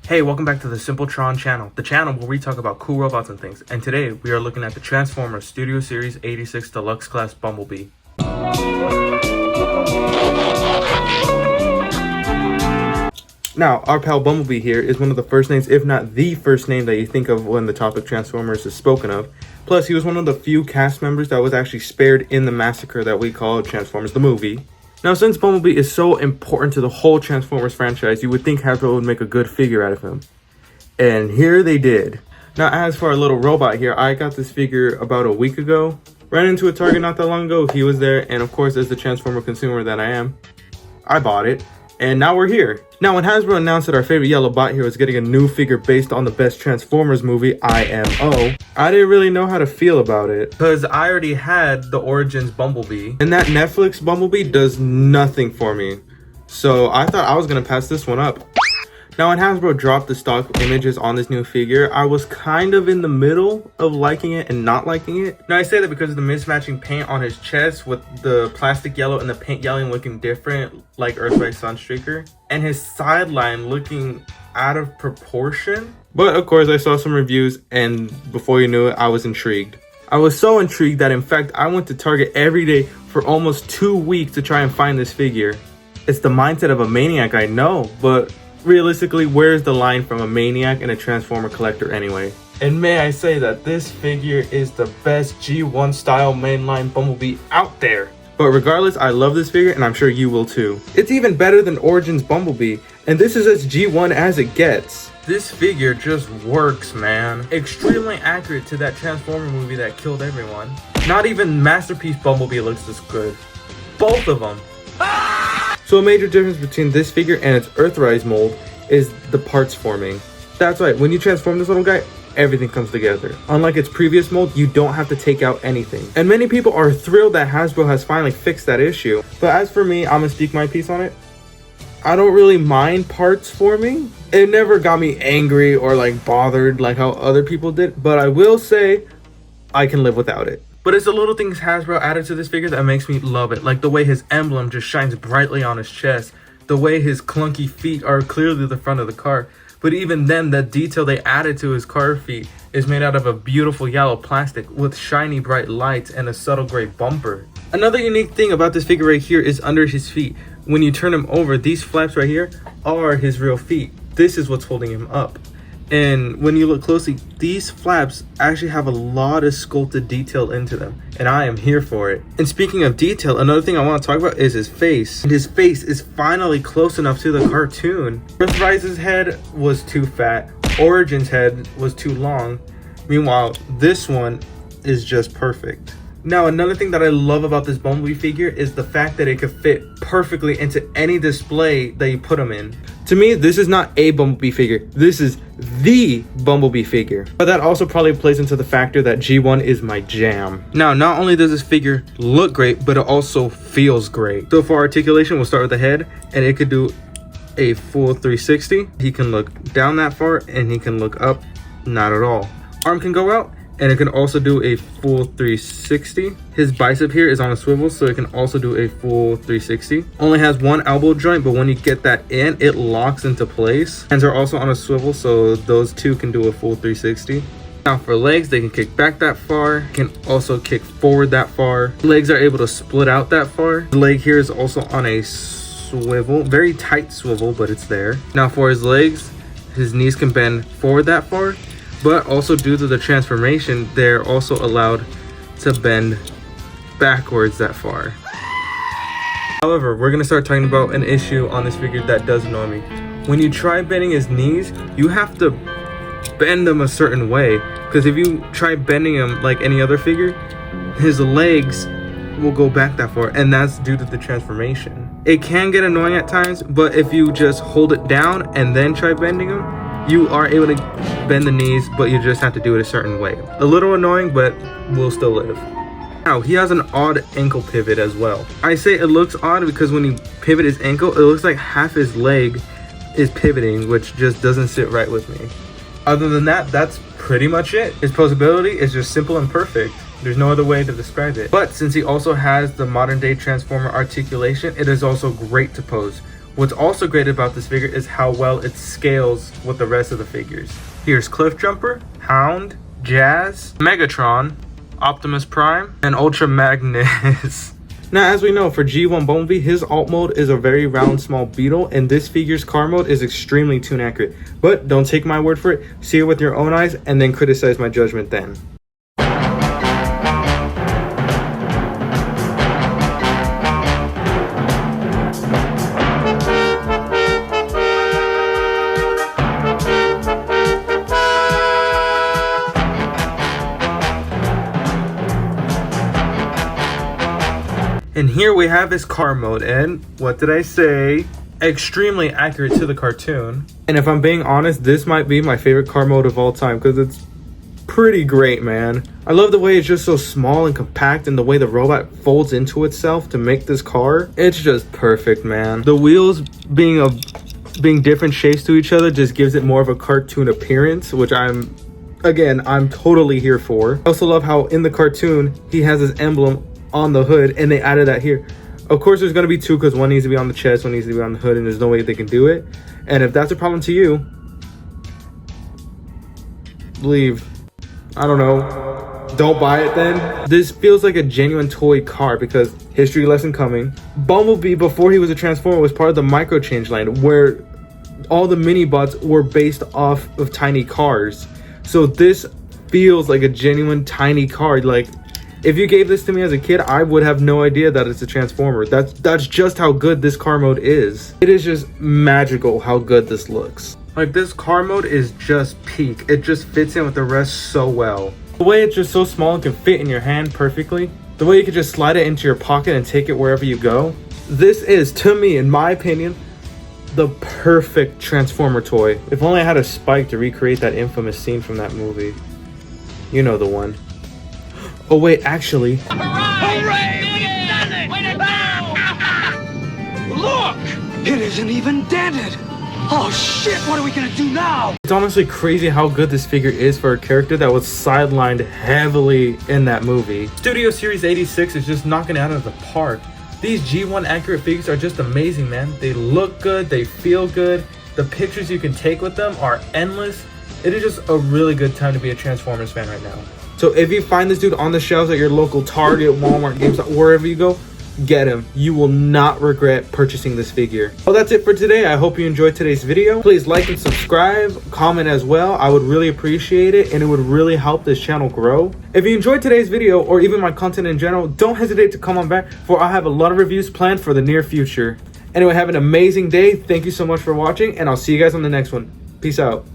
Hey, welcome back to the Simpletron channel, the channel where we talk about cool robots and things. And today we are looking at the Transformers Studio Series 86 Deluxe Class Bumblebee. Now, our pal Bumblebee here is one of the first names, if not the first name that you think of when the topic Transformers is spoken of. Plus, he was one of the few cast members that was actually spared in the massacre that we call Transformers the movie. Now, since Bumblebee is so important to the whole Transformers franchise, you would think Hasbro would make a good figure out of him. And here they did. Now, as for our little robot here, I got this figure about a week ago. Ran into a Target not that long ago, he was there, and of course, as the Transformer consumer that I am, I bought it. And now we're here. Now, when Hasbro announced that our favorite yellow bot here was getting a new figure based on the best Transformers movie, IMO, I didn't really know how to feel about it, because I already had the Origins Bumblebee, and that Netflix Bumblebee does nothing for me. So I thought I was gonna pass this one up. Now, when Hasbro dropped the stock images on this new figure, I was kind of in the middle of liking it and not liking it. Now, I say that because of the mismatching paint on his chest with the plastic yellow and the paint yellow looking different, like Earthrise Sunstreaker, and his sideline looking out of proportion. But of course, I saw some reviews, and before you knew it, I was intrigued. I was so intrigued that, in fact, I went to Target every day for almost 2 weeks to try and find this figure. It's the mindset of a maniac, I know, but realistically, where's the line from a maniac and a Transformer collector anyway? And may I say that this figure is the best G1 style mainline Bumblebee out there. But regardless, I love this figure and I'm sure you will too. It's even better than Origins Bumblebee, and this is as G1 as it gets. This figure just works, man. Extremely accurate to that Transformer movie that killed everyone. Not even Masterpiece Bumblebee looks this good. Both of them. So a major difference between this figure and its Earthrise mold is the parts forming. That's right, when you transform this little guy, everything comes together. Unlike its previous mold, you don't have to take out anything. And many people are thrilled that Hasbro has finally fixed that issue. But as for me, I'm gonna speak my piece on it. I don't really mind parts forming. It never got me angry or like bothered like how other people did, but I will say I can live without it. But it's the little things Hasbro added to this figure that makes me love it. Like the way his emblem just shines brightly on his chest. The way his clunky feet are clearly the front of the car. But even then, the detail they added to his car feet is made out of a beautiful yellow plastic with shiny bright lights and a subtle gray bumper. Another unique thing about this figure right here is under his feet. When you turn him over, these flaps right here are his real feet. This is what's holding him up. And when you look closely, these flaps actually have a lot of sculpted detail into them, and I am here for it. And speaking of detail, another thing I want to talk about is his face. And his face is finally close enough to the cartoon. Earthrise's head was too fat, Origin's head was too long. Meanwhile, this one is just perfect. Now, another thing that I love about this Bumblebee figure is the fact that it could fit perfectly into any display that you put him in. To me, this is not a Bumblebee figure. This is the Bumblebee figure. But that also probably plays into the factor that G1 is my jam. Now, not only does this figure look great, but it also feels great. So for articulation, we'll start with the head, and it could do a full 360. He can look down that far, and he can look up, not at all. Arm can go out, and it can also do a full 360. His bicep here is on a swivel, so it can also do a full 360. Only has one elbow joint, but when you get that in, it locks into place. Hands are also on a swivel, so those two can do a full 360. Now for legs, they can kick back that far, can also kick forward that far. Legs are able to split out that far. The leg here is also on a swivel, very tight swivel, but it's there. Now for his legs, his knees can bend forward that far, but also due to the transformation, they're also allowed to bend backwards that far. However, we're gonna start talking about an issue on this figure that does annoy me. When you try bending his knees, you have to bend them a certain way, because if you try bending him like any other figure, his legs will go back that far, and that's due to the transformation. It can get annoying at times, but if you just hold it down and then try bending him, you are able to bend the knees, but you just have to do it a certain way. A little annoying, but we'll still live. Now, he has an odd ankle pivot as well. I say it looks odd because when you pivot his ankle, it looks like half his leg is pivoting, which just doesn't sit right with me. Other than that, that's pretty much it. His posability is just simple and perfect. There's no other way to describe it. But since he also has the modern day Transformer articulation, it is also great to pose. What's also great about this figure is how well it scales with the rest of the figures. Here's Cliffjumper, Hound, Jazz, Megatron, Optimus Prime, and Ultra Magnus. Now, as we know, for G1 Bumblebee, his alt mode is a very round, small beetle, and this figure's car mode is extremely tune accurate. But don't take my word for it, see it with your own eyes, and then criticize my judgment then. And here we have his car mode, and what did I say? Extremely accurate to the cartoon. And if I'm being honest, this might be my favorite car mode of all time because it's pretty great, man. I love the way it's just so small and compact, and the way the robot folds into itself to make this car. It's just perfect, man. The wheels being different shapes to each other just gives it more of a cartoon appearance, which I'm totally here for. I also love how in the cartoon he has his emblem on the hood, and they added that here. Of course there's going to be two, because one needs to be on the chest, one needs to be on the hood, and there's no way they can do it. And if that's a problem to you, leave. I don't know, don't buy it then. This feels like a genuine toy car, because history lesson coming. Bumblebee, before he was a Transformer, was part of the micro change line, where all the mini bots were based off of tiny cars. So this feels like a genuine tiny car. Like, if you gave this to me as a kid, I would have no idea that it's a Transformer. That's just how good this car mode is. It is just magical how good this looks. Like, this car mode is just peak. It just fits in with the rest so well. The way it's just so small and can fit in your hand perfectly. The way you can just slide it into your pocket and take it wherever you go. This is, to me, in my opinion, the perfect Transformer toy. If only I had a Spike to recreate that infamous scene from that movie. You know the one. Oh wait, actually. Hooray! We've done it! Look! It isn't even dented! Oh shit, what are we gonna do now? It's honestly crazy how good this figure is for a character that was sidelined heavily in that movie. Studio Series 86 is just knocking it out of the park. These G1 accurate figures are just amazing, man. They look good, they feel good. The pictures you can take with them are endless. It is just a really good time to be a Transformers fan right now. So if you find this dude on the shelves at your local Target, Walmart, GameStop, wherever you go, get him. You will not regret purchasing this figure. Well, that's it for today. I hope you enjoyed today's video. Please like and subscribe, comment as well. I would really appreciate it, and it would really help this channel grow. If you enjoyed today's video, or even my content in general, don't hesitate to come on back, for I have a lot of reviews planned for the near future. Anyway, have an amazing day. Thank you so much for watching, and I'll see you guys on the next one. Peace out.